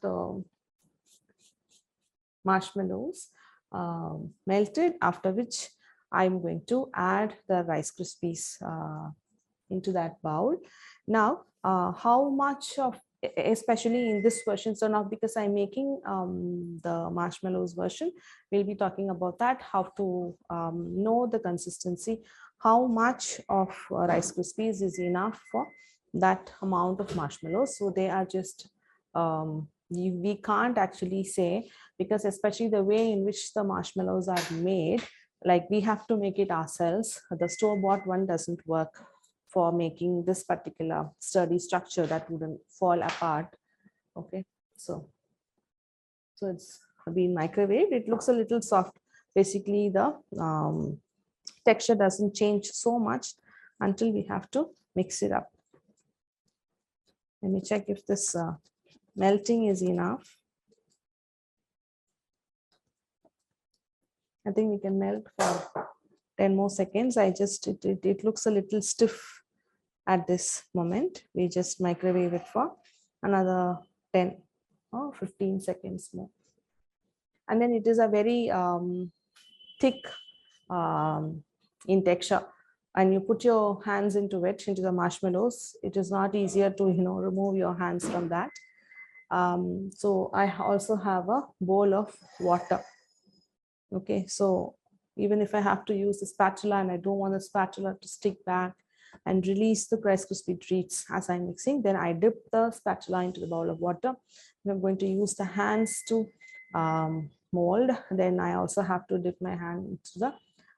the marshmallows melted, after which I'm going to add the Rice Krispies into that bowl. Now, how much of, especially in this version, so now because I'm making the marshmallows version, we'll be talking about that, how to know the consistency, how much of Rice Krispies is enough for that amount of marshmallows. So they are just, we can't actually say, because especially the way in which the marshmallows are made, like we have to make it ourselves. The store-bought one doesn't work for making this particular sturdy structure that wouldn't fall apart. Okay, so it's been microwaved. It looks a little soft. Basically, the texture doesn't change so much until we have to mix it up. Let me check if this melting is enough. I think we can melt for 10 more seconds. It looks a little stiff at this moment. We just microwave it for another 10 or 15 seconds more. And then it is a very thick in texture. And you put your hands into it, into the marshmallows. It is not easier to, remove your hands from that. So I also have a bowl of water. Okay, so even if I have to use the spatula and I don't want the spatula to stick back and release the Rice Krispie treats as I'm mixing, then I dip the spatula into the bowl of water. And I'm going to use the hands to mold. Then I also have to dip my hand into the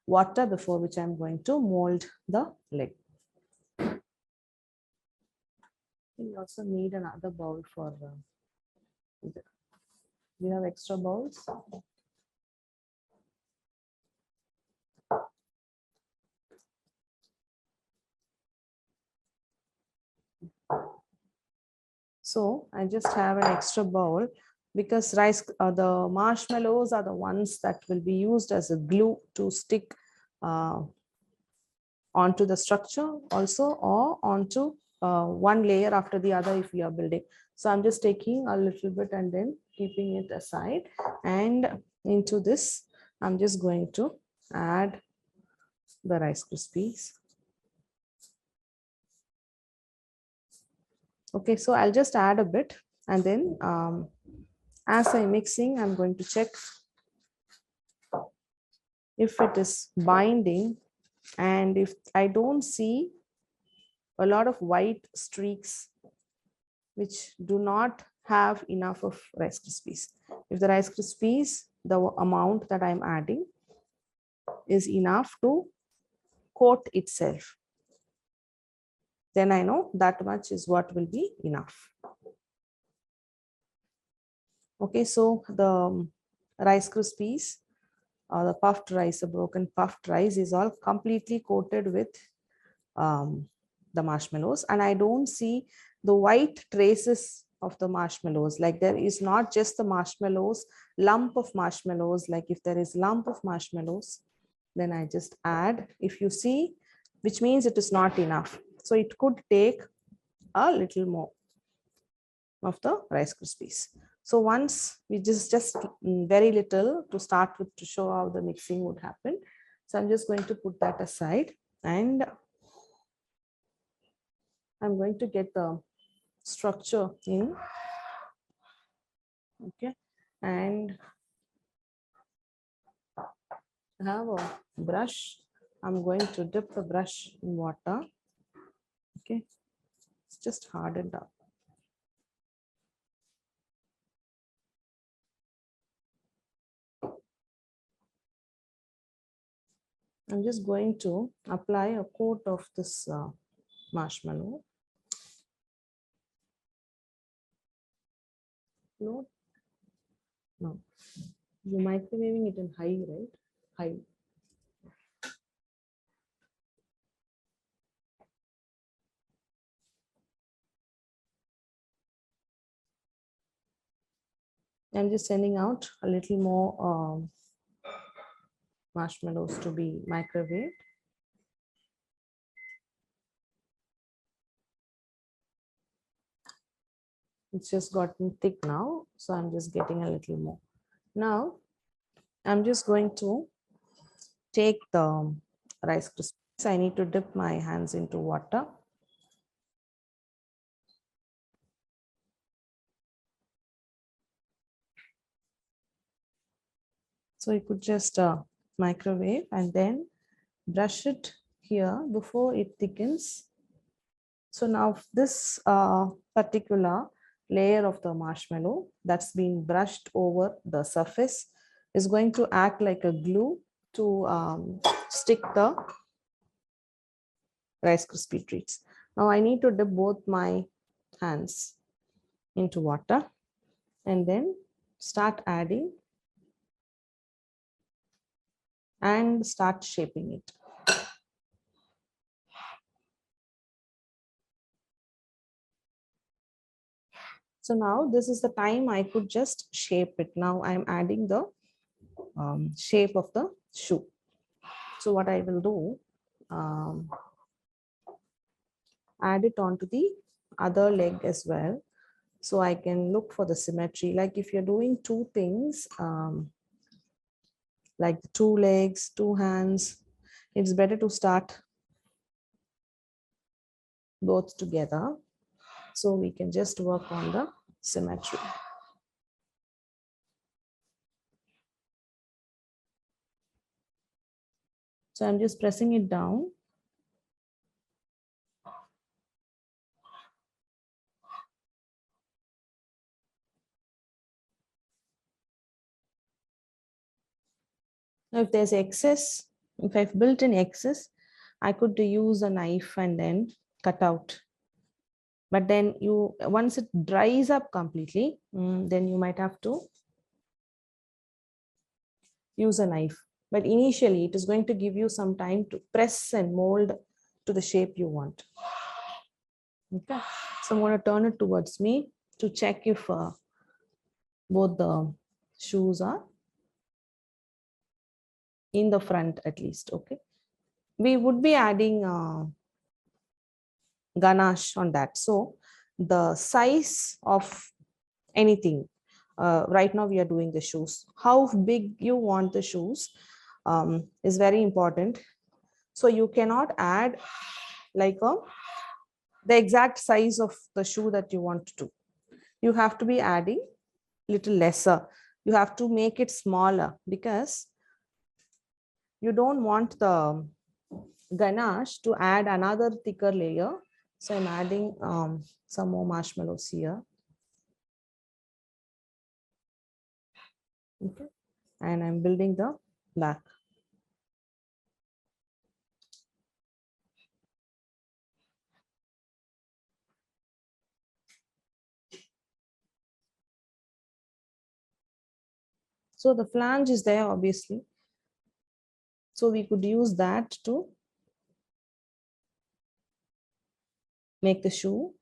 water before which I'm going to mold the lid. We also need another bowl for we have extra bowls. So I just have an extra bowl because the marshmallows are the ones that will be used as a glue to stick onto the structure also, or onto one layer after the other if we are building. So I'm just taking a little bit and then keeping it aside, and into this I'm just going to add the Rice Krispies. Okay, so I'll just add a bit, and then as I'm mixing, I'm going to check if it is binding, and if I don't see a lot of white streaks which do not have enough of Rice Krispies. If the Rice Krispies, the amount that I'm adding is enough to coat itself, then I know that much is what will be enough. Okay, so the Rice Krispies, the puffed rice, the broken puffed rice is all completely coated with the marshmallows, and I don't see the white traces of the marshmallows. Like there is not just the marshmallows, lump of marshmallows. Like if there is lump of marshmallows, then I just add, if you see, which means it is not enough. So it could take a little more of the Rice Krispies. So once we just very little to start with to show how the mixing would happen. So I'm just going to put that aside, and I'm going to get the structure in. Okay, and I have a brush. I'm going to dip the brush in water. Okay, it's just hardened up. I'm just going to apply a coat of this marshmallow. No, you're microwaving it in high, right? High. I'm just sending out a little more marshmallows to be microwaved. It's just gotten thick now, so I'm just getting a little more. Now, I'm just going to take the Rice Krispies. I need to dip my hands into water. So you could just microwave and then brush it here before it thickens. So now this particular layer of the marshmallow that's been brushed over the surface is going to act like a glue to stick the Rice Krispie treats. Now I need to dip both my hands into water and then start adding and start shaping it. So now this is the time I could just shape it. Now I'm adding the shape of the shoe. So what I will do, add it onto the other leg as well. So I can look for the symmetry. Like if you're doing two things, like two legs, two hands, it's better to start both together. So we can just work on the symmetry. So I'm just pressing it down. Now if there's excess, if I've built in excess, I could use a knife and then cut out. But then you, once it dries up completely, then you might have to use a knife. But initially it is going to give you some time to press and mold to the shape you want. Okay, so I'm going to turn it towards me to check if both the shoes are in the front at least. Okay, we would be adding ganache on that. So the size of anything, right now we are doing the shoes. How big you want the shoes is very important. So you cannot add like the exact size of the shoe that you want to do. You have to be adding little lesser. You have to make it smaller because you don't want the ganache to add another thicker layer. So I'm adding some more marshmallows here. Okay, and I'm building the back. So the flange is there, obviously. So we could use that to make the shoe.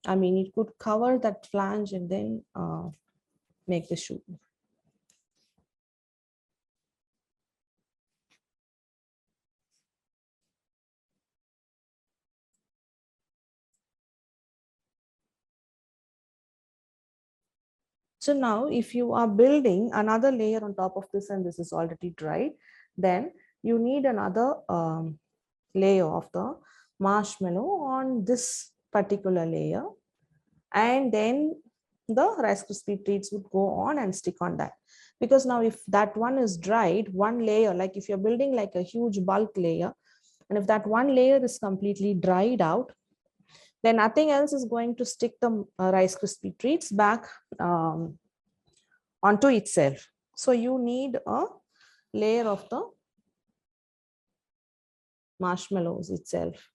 I mean, it could cover that flange and then make the shoe. So now if you are building another layer on top of this and this is already dry, then you need another layer of the marshmallow on this particular layer. And then the Rice Krispie treats would go on and stick on that. Because now if that one is dried, one layer, like if you're building like a huge bulk layer, and if that one layer is completely dried out, then nothing else is going to stick the Rice Krispie treats back onto itself. So you need a layer of the marshmallows itself.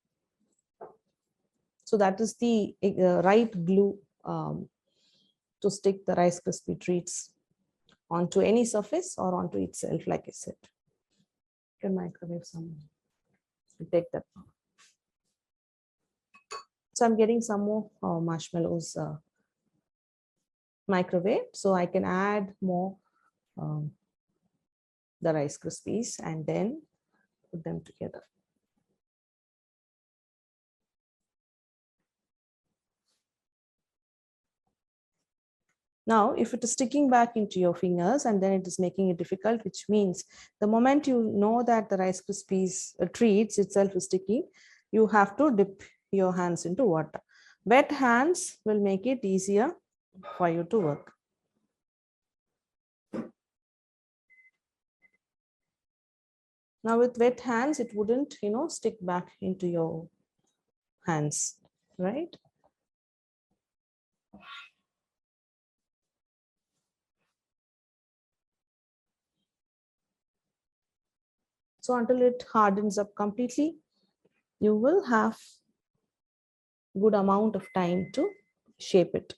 So that is the right glue to stick the Rice Krispie treats onto any surface or onto itself, like I said. You can microwave some. Take that. So I'm getting some more marshmallows microwave, so I can add more the Rice Krispies and then put them together. Now, if it is sticking back into your fingers and then it is making it difficult, which means the moment you know that the Rice Krispies treats itself is sticky, you have to dip your hands into water. Wet hands will make it easier for you to work. Now with wet hands, it wouldn't, stick back into your hands, right? So until it hardens up completely, you will have good amount of time to shape it.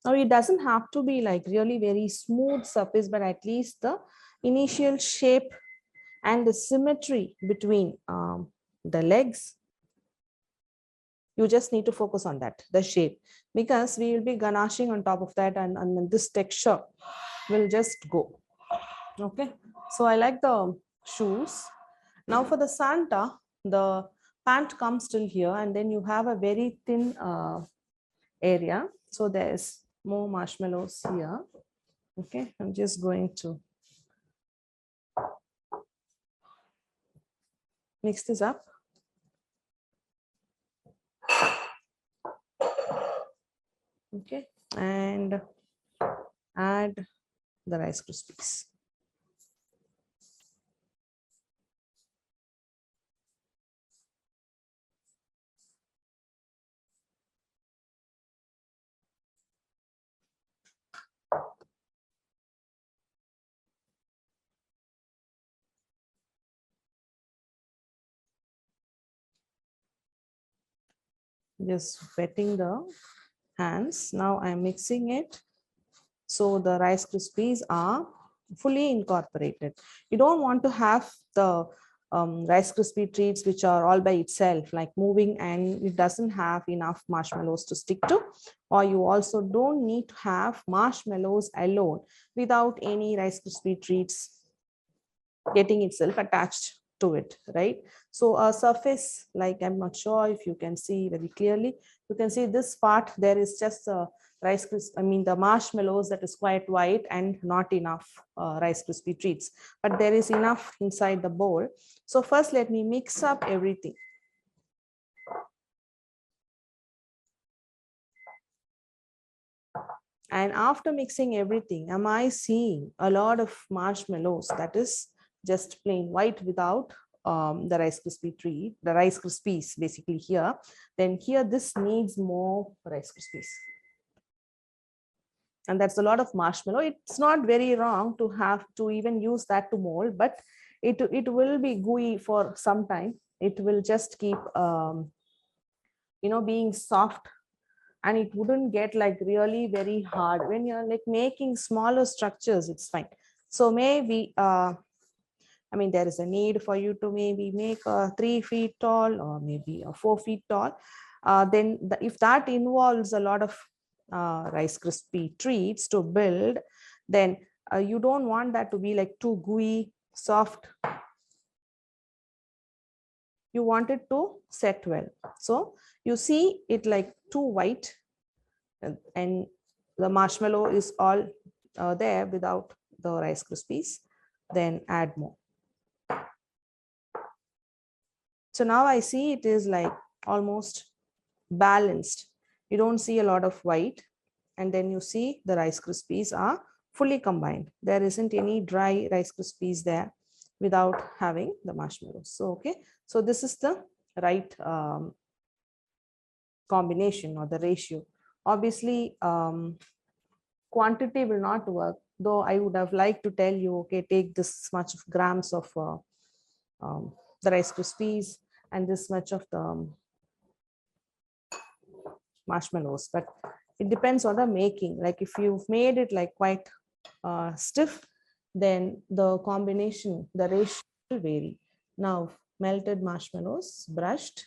Now it doesn't have to be like really very smooth surface, but at least the initial shape and the symmetry between the legs, you just need to focus on that, the shape, because we will be ganaching on top of that, and this texture will just go. Okay, so I like the shoes. Now for the Santa, the pant comes till here, and then you have a very thin area. So there's more marshmallows here. Okay, I'm just going to mix this up. Okay, and add the Rice Krispies. Just wetting the hands. Now I'm mixing it so the Rice Krispies are fully incorporated. You don't want to have the Rice Krispie treats which are all by itself, like moving, and it doesn't have enough marshmallows to stick to. Or you also don't need to have marshmallows alone without any Rice Krispie treats getting itself attached to it, right? So a surface, like I'm not sure if you can see very clearly, you can see this part, there is just a Rice Krispie, I mean the marshmallows that is quite white and not enough Rice Krispie treats, but there is enough inside the bowl. So first let me mix up everything. And after mixing everything, am I seeing a lot of marshmallows that is just plain white without the Rice Krispie treat, the Rice Krispies basically here? Then here this needs more Rice Krispies. And that's a lot of marshmallow. It's not very wrong to have to even use that to mold, but it will be gooey for some time. It will just keep being soft, and it wouldn't get like really very hard. When you're like making smaller structures, it's fine. So maybe I mean there is a need for you to maybe make a 3 feet tall or maybe a 4 feet tall. Then if that involves a lot of Rice Krispie treats to build, then you don't want that to be like too gooey soft. You want it to set well. So you see it like too white, and the marshmallow is all there without the Rice Krispies, then add more. So now I see it is like almost balanced. You don't see a lot of white, and then you see the Rice Krispies are fully combined. There isn't any dry Rice Krispies there without having the marshmallows. So, okay. So this is the right combination or the ratio. Obviously, quantity will not work, though I would have liked to tell you, okay, take this much of grams of the Rice Krispies and this much of the marshmallows, but it depends on the making. Like if you've made it like quite stiff, then the combination, the ratio will vary. Now, melted marshmallows brushed.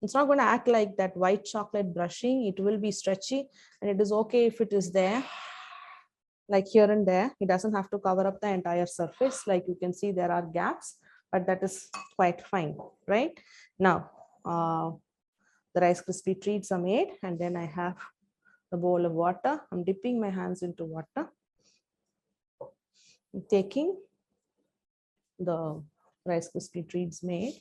It's not going to act like that white chocolate brushing. It will be stretchy, and it is okay if it is there, like here and there. It doesn't have to cover up the entire surface. Like you can see, there are gaps. but that is quite fine, right? Now, the Rice Krispie treats are made, and then I have a bowl of water. I'm dipping my hands into water. I'm taking the Rice Krispie treats made.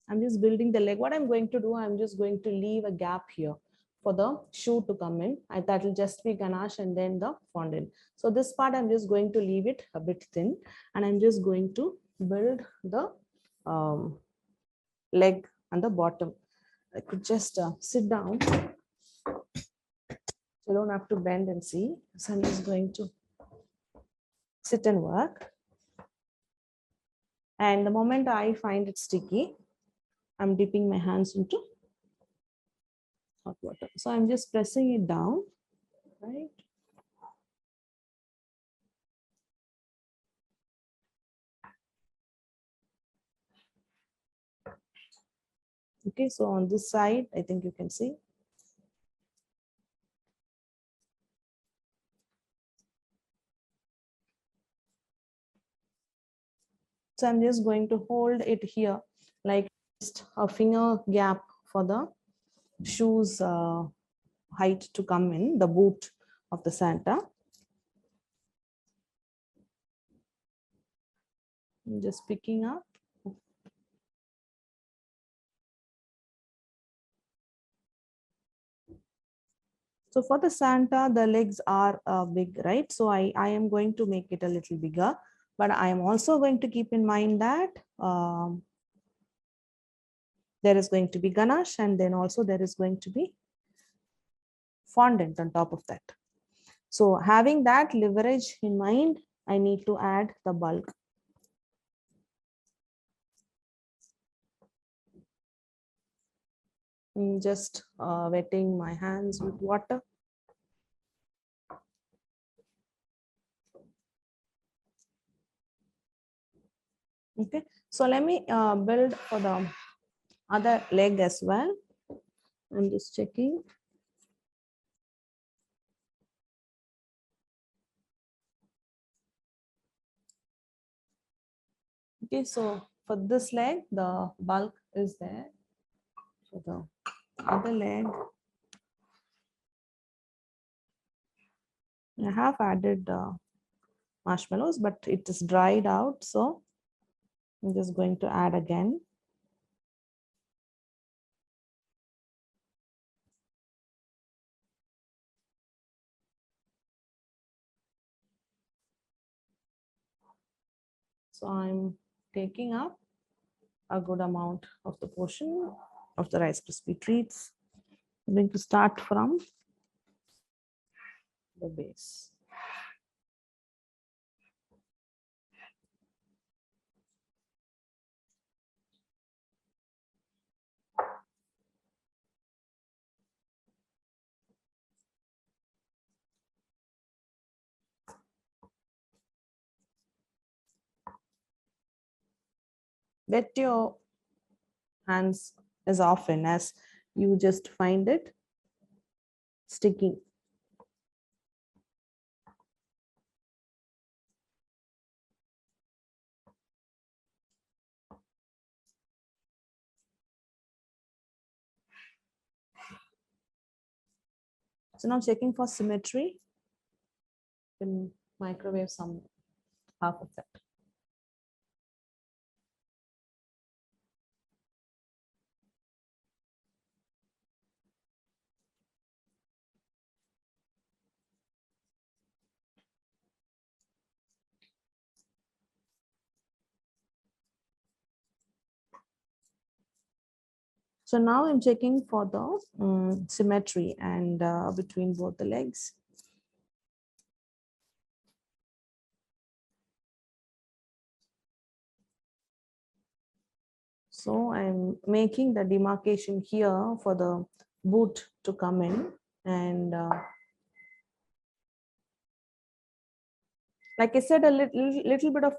I'm just building the leg. What I'm going to do, I'm just going to leave a gap here for the shoe to come in. That will just be ganache and then the fondant. So this part, I'm just going to leave it a bit thin, and I'm just going to build the leg on the bottom. I could just sit down. You don't have to bend and see. So I'm just going to sit and work. And the moment I find it sticky, I'm dipping my hands into hot water. So I'm just pressing it down, right? Okay, so on this side, I think you can see. So I'm just going to hold it here, like just a finger gap for the shoes height to come in, the boot of the Santa. I'm just picking up. So for the Santa, the legs are big, right? So I am going to make it a little bigger, but I am also going to keep in mind that there is going to be ganache, and then also there is going to be fondant on top of that. So having that leverage in mind, I need to add the bulk. I'm just wetting my hands with water. Okay, so let me build for the other leg as well. I'm just checking. Okay, so for this leg, the bulk is there. For the other leg, I have added marshmallows, but it is dried out. So I'm just going to add again. So I'm taking up a good amount of the portion of the Rice Krispie treats. I'm going to start from the base. Wet your hands as often as you just find it sticky. So now checking for symmetry, you can microwave some half of that. So now I'm checking for the symmetry and between both the legs. So I'm making the demarcation here for the boot to come in, and like I said, a little bit of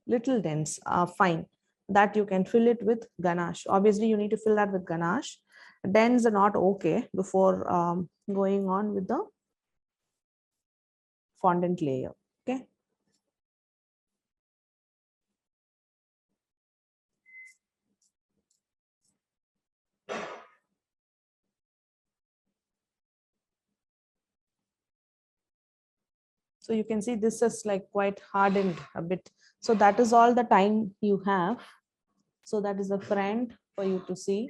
little dense, fine. That you can fill it with ganache. Obviously, you need to fill that with ganache. Dens are not okay before going on with the fondant layer. Okay. So you can see this is like quite hardened a bit. So that is all the time you have. So that is the front for you to see.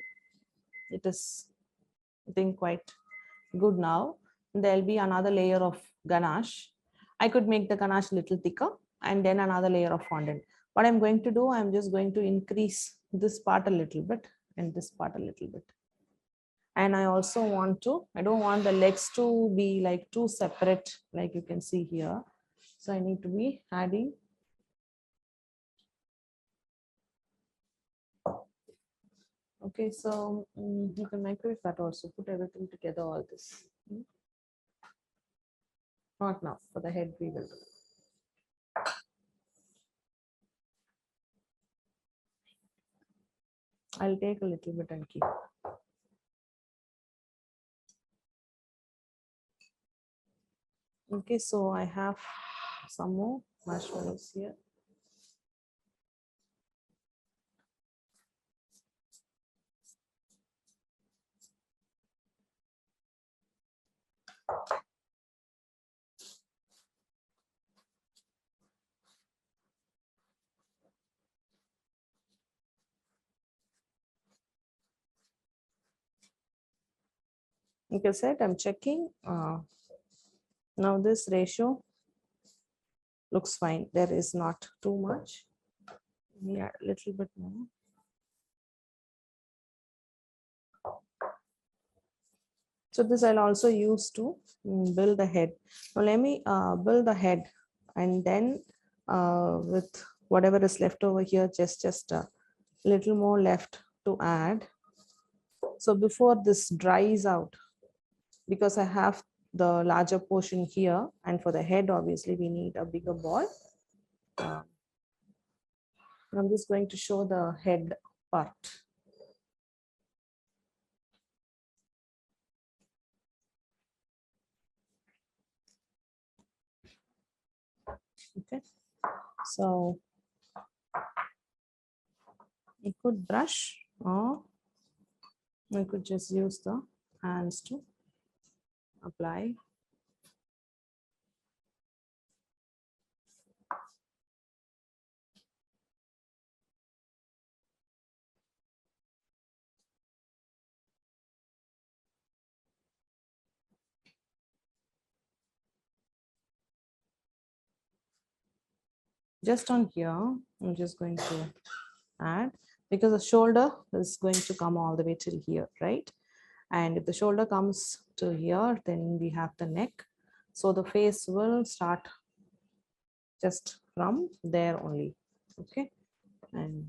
It is, I think, quite good now. There'll be another layer of ganache. I could make the ganache a little thicker and then another layer of fondant. What I'm going to do, I'm just going to increase this part a little bit and this part a little bit. And I also want to, I don't want the legs to be like too separate, like you can see here. So I need to be adding. Okay, so you can microwave that also, put everything together, all this. Not now, for the head we will do. I'll take a little bit and keep. Okay, so I have some more marshmallows here. Like I said, I'm checking. Now this ratio looks fine. There is not too much. Yeah, a little bit more. So this I'll also use to build the head. Now let me build the head, and then with whatever is left over here, just a little more left to add. So before this dries out, because I have the larger portion here, and for the head, obviously we need a bigger ball. I'm just going to show the head part. Okay, so you could brush, or you could just use the hands to apply. Just on here, I'm just going to add, because the shoulder is going to come all the way till here, right? And if the shoulder comes to here, then we have the neck. So the face will start just from there only. Okay. And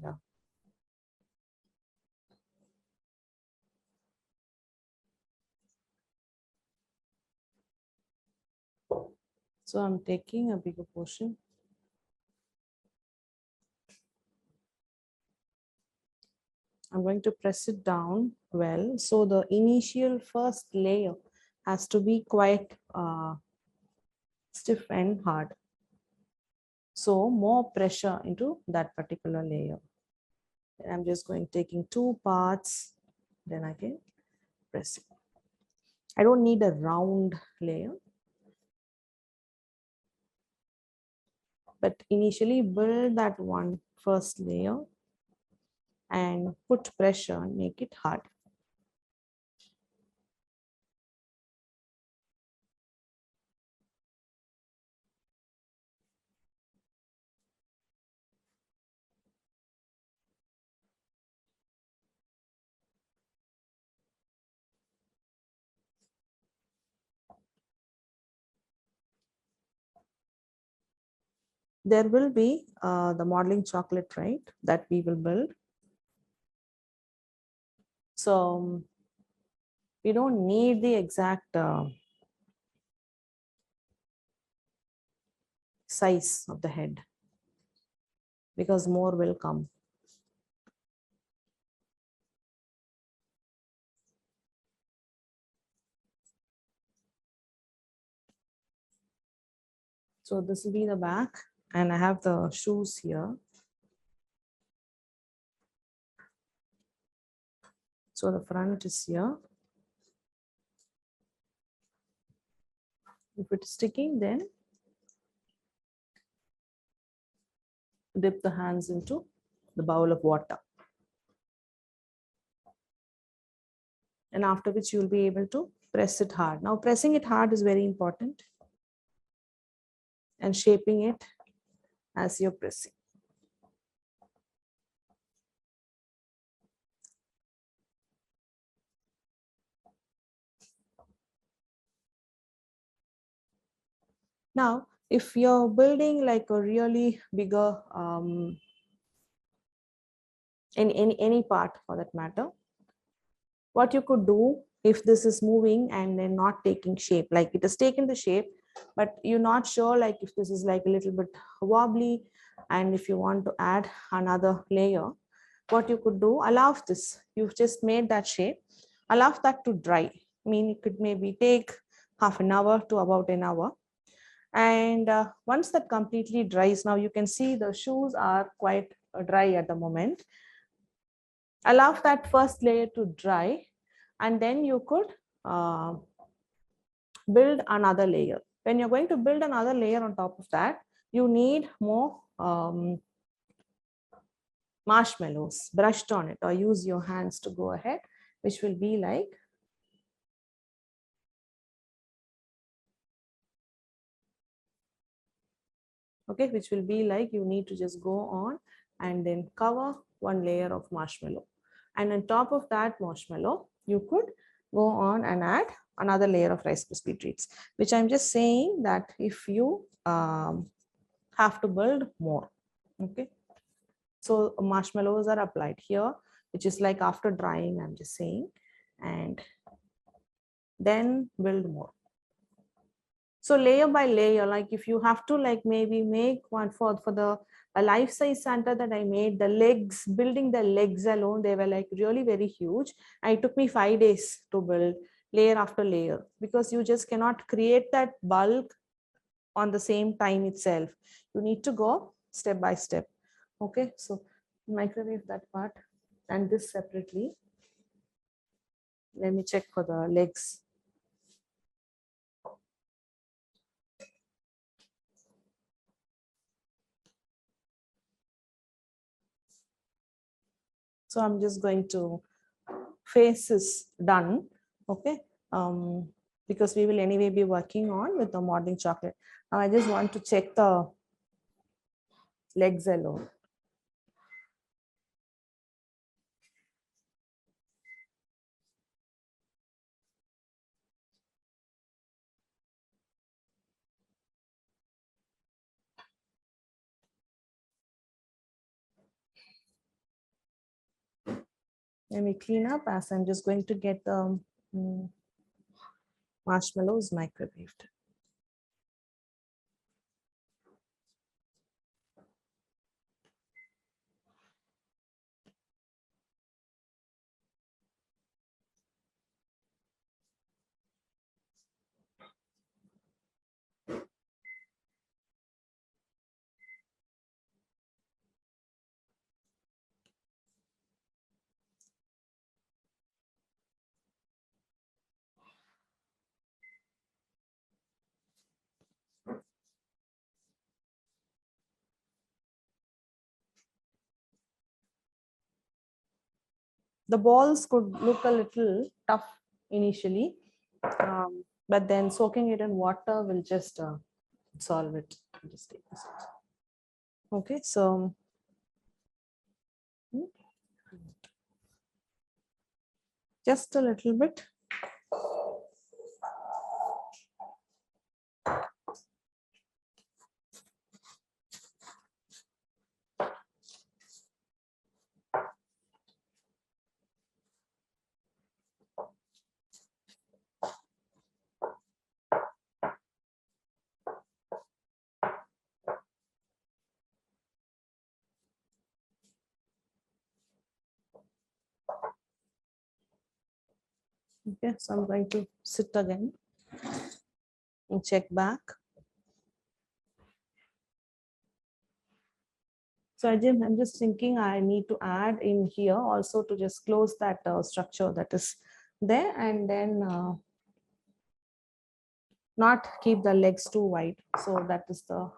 so I'm taking a bigger portion. I'm going to press it down well. So the initial first layer has to be quite stiff and hard. So more pressure into that particular layer. And I'm just going taking two parts, then I can press it. I don't need a round layer, but initially build that one first layer and put pressure and make it hard. There will be the modeling chocolate, right, that we will build. So we don't need the exact size of the head, because more will come. So this will be the back, and I have the shoes here. So the front is here. If it's sticking, then dip the hands into the bowl of water. And after which you'll be able to press it hard. Now pressing it hard is very important, and shaping it as you're pressing. Now, if you're building like a really bigger, any part for that matter, what you could do if this is moving and then not taking shape, like it has taken the shape, but you're not sure like if this is like a little bit wobbly, and if you want to add another layer, what you could do, allow this, you've just made that shape, allow that to dry. I mean, it could maybe take half an hour to about an hour. And once that completely dries, now you can see the shoes are quite dry at the moment. Allow that first layer to dry, and then you could build another layer. When you're going to build another layer on top of that, you need more marshmallows brushed on it, or use your hands to go ahead, which will be like okay, which will be like you need to just go on and then cover one layer of marshmallow, and on top of that marshmallow you could go on and add another layer of Rice Krispie treats, which I'm just saying that if you have to build more. Okay, so marshmallows are applied here, which is like after drying, I'm just saying, and then build more. So layer by layer, like if you have to like maybe make one for the a life size Santa that I made, the legs, building the legs alone, they were like really very huge. And it took me 5 days to build layer after layer, because you just cannot create that bulk on the same time itself. You need to go step by step. Okay, so microwave that part and this separately. Let me check for the legs. So I'm just going to face is done. Okay, because we will anyway be working on with the modeling chocolate. Now I just want to check the legs alone. Let me clean up as I'm just going to get the marshmallows microwaved. The balls could look a little tough initially, but then soaking it in water will just solve it. Just take this out. Okay, so just a little bit. Okay, so I'm going to sit again and check back. So I'm just thinking I need to add in here also to just close that structure that is there, and then not keep the legs too wide. So that is the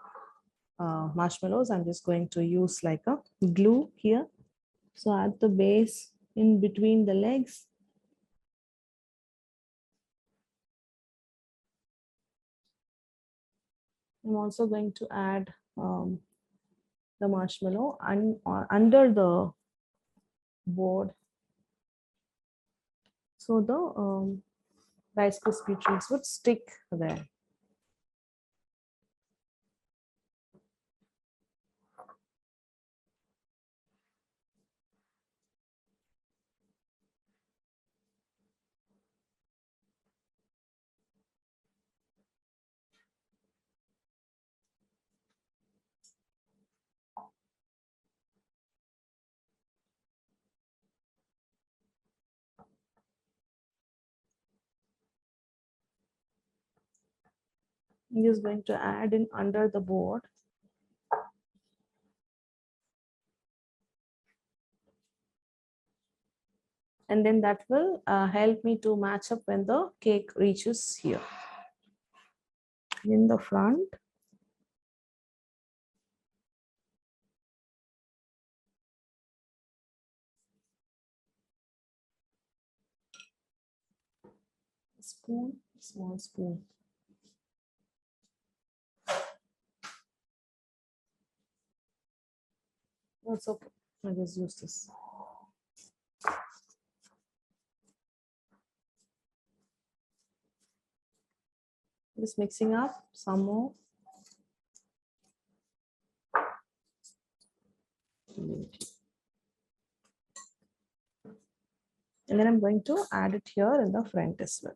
marshmallows. I'm just going to use like a glue here. So at the base in between the legs, I'm also going to add the marshmallow under the board. So the Rice Krispie treats would stick there. I'm just going to add in under the board. And then that will help me to match up when the cake reaches here. In the front, spoon, small spoon. That's okay. I just use this. Just mixing up some more. And then I'm going to add it here in the front as well.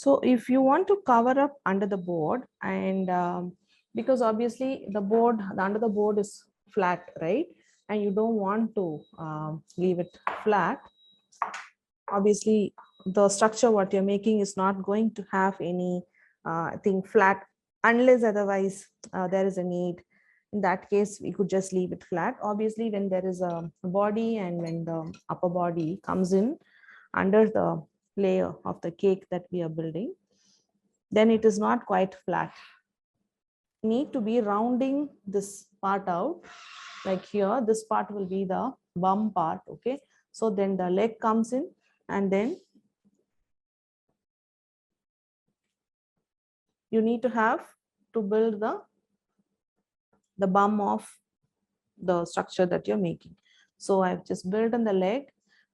So if you want to cover up under the board, and because obviously the board, the under the board is flat, right? And you don't want to leave it flat. Obviously, the structure what you're making is not going to have any thing flat unless otherwise there is a need. In that case, we could just leave it flat. Obviously, when there is a body and when the upper body comes in under the layer of the cake that we are building, then it is not quite flat. You need to be rounding this part out. Like here, this part will be the bum part, okay? So then the leg comes in, and then you need to have to build the bum of the structure that you're making. So I've just built in the leg.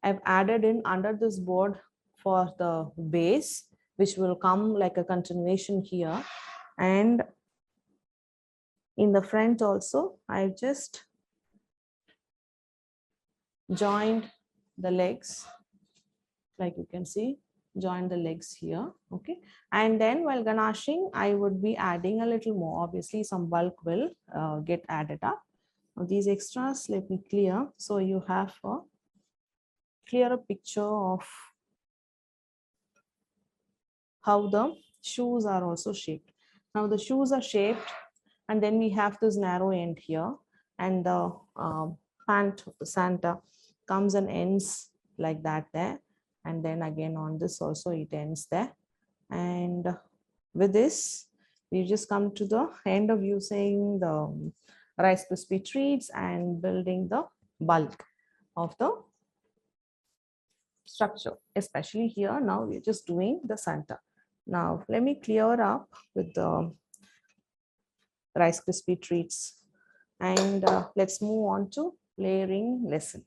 I've added in under this board for the base, which will come like a continuation here. And in the front also, I've just joined the legs, like you can see, join the legs here, okay? And then while ganaching, I would be adding a little more. Obviously, some bulk will get added up. Now, these extras, let me clear. So you have a clearer picture of how the shoes are also shaped. Now the shoes are shaped, and then we have this narrow end here, and the pant of the Santa comes and ends like that there, and then again on this also it ends there. And with this, we just come to the end of using the Rice Krispie treats and building the bulk of the structure, especially here. Now we're just doing the Santa. Now let me clear up with the Rice Krispie treats, and let's move on to layering lesson.